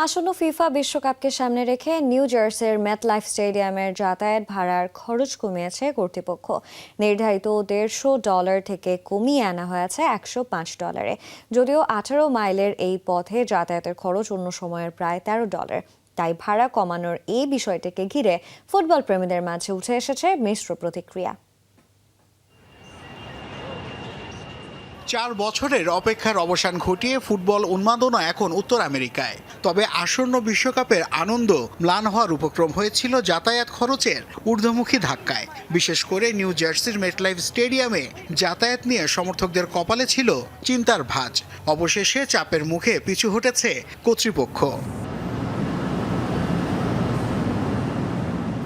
আসন্ন ফিফা বিশ্বকাপকে সামনে রেখে নিউ জার্সির ম্যাটলাইফ স্টেডিয়ামের যাতায়াত ভাড়ার খরচ কমিয়েছে কর্তৃপক্ষ। নির্ধারিত $150 থেকে কমিয়ে আনা হয়েছে $105। যদিও 18 মাইলের এই পথে যাতায়াতের খরচ অন্য সময়ের প্রায় $13। তাই ভাড়া কমানোর এই বিষয়টিকে ঘিরে ফুটবল প্রেমীদের মাঝে উঠে এসেছে মিশ্র প্রতিক্রিয়া। 4 বছরের অপেক্ষার অবসান ঘটিয়ে ফুটবল উন্মাদনা এখন উত্তর আমেরিকায়। তবে আসন্ন বিশ্বকাপের আনন্দ ম্লান হওয়ার উপক্রম হয়েছিল যাতায়াত খরচের ঊর্ধ্বমুখী ধাক্কায়। বিশেষ করে নিউ জার্সির মেটলাইফ স্টেডিয়ামে যাতায়াত নিয়ে সমর্থকদের কপালে ছিল চিন্তার ভাঁজ। অবশেষে চাপের মুখে পিছু হটেছে কর্তৃপক্ষ।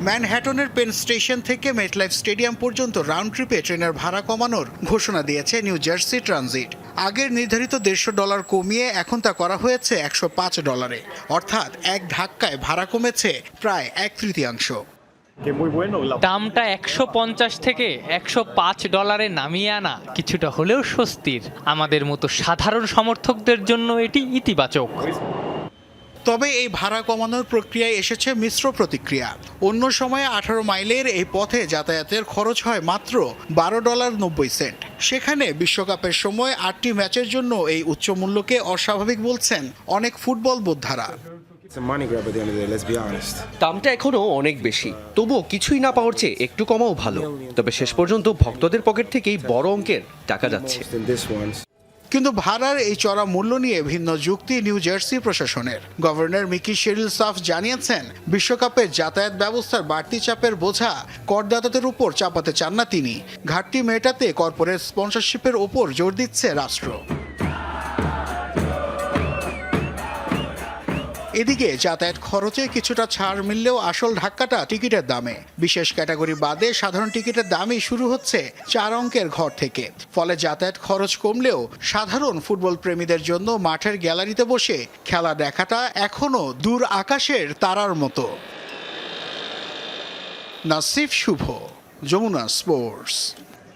ম্যানহ্যাটনের পেন স্টেশন থেকে মেটলাইফ স্টেডিয়াম পর্যন্ত রাউন্ড ট্রিপে ট্রেনের ভাড়া কমানোর ঘোষণা দিয়েছে নিউ জার্সি ট্রানজিট। আগের নির্ধারিত $150 কমিয়ে এখন তা করা হয়েছে $105। অর্থাৎ এক ধাক্কায় ভাড়া কমেছে প্রায় 1/3। দামটা 150 থেকে $105 নামিয়ে আনা কিছুটা হলেও স্বস্তির। আমাদের মতো সাধারণ সমর্থকদের জন্য এটি ইতিবাচক। তবে এই ভাড়া কমানোর প্রক্রিয়ায় এসেছে মিশ্র প্রতিক্রিয়া। অন্য সময়ে 18 মাইলের এই পথে যাতায়াতের খরচ হয় মাত্র $12.90। সেখানে বিশ্বকাপের সময় 8টি ম্যাচের জন্য এই উচ্চ মূল্যকে অস্বাভাবিক বলছেন অনেক ফুটবল বোদ্ধারা। দামটা এখনো অনেক বেশি, তবুও কিছুই না পাওয়ার চেয়ে একটু কমাও ভালো। তবে শেষ পর্যন্ত ভক্তদের পকেট থেকেই বড় অঙ্কের টাকা যাচ্ছে। কিন্তু ভাড়ার এই চড়া মূল্য নিয়ে ভিন্ন যুক্তি নিউ জার্সি প্রশাসনের। গভর্নর মিকি শেরিল সাফ জানিয়েছেন, বিশ্বকাপের যাতায়াত ব্যবস্থার বাড়তি চাপের বোঝা করদাতাদের উপর চাপাতে চান না তিনি। ঘাটতি মেটাতে কর্পোরেট স্পন্সরশিপের ওপর জোর দিচ্ছে রাষ্ট্র। এদিকে যাতায়াত খরচে কিছুটা ছাড় মিললেও আসল ধাক্কাটা টিকিটের দামে। বিশেষ ক্যাটাগরি বাদে সাধারণ টিকিটের দামই শুরু হচ্ছে 4 অঙ্কের ঘর থেকে। ফলে যাতায়াত খরচ কমলেও সাধারণ ফুটবল প্রেমীদের জন্য মাঠের গ্যালারিতে বসে খেলা দেখাটা এখনো দূর আকাশের তারার মতো। নাসিফ শুভ, যমুনা স্পোর্টস।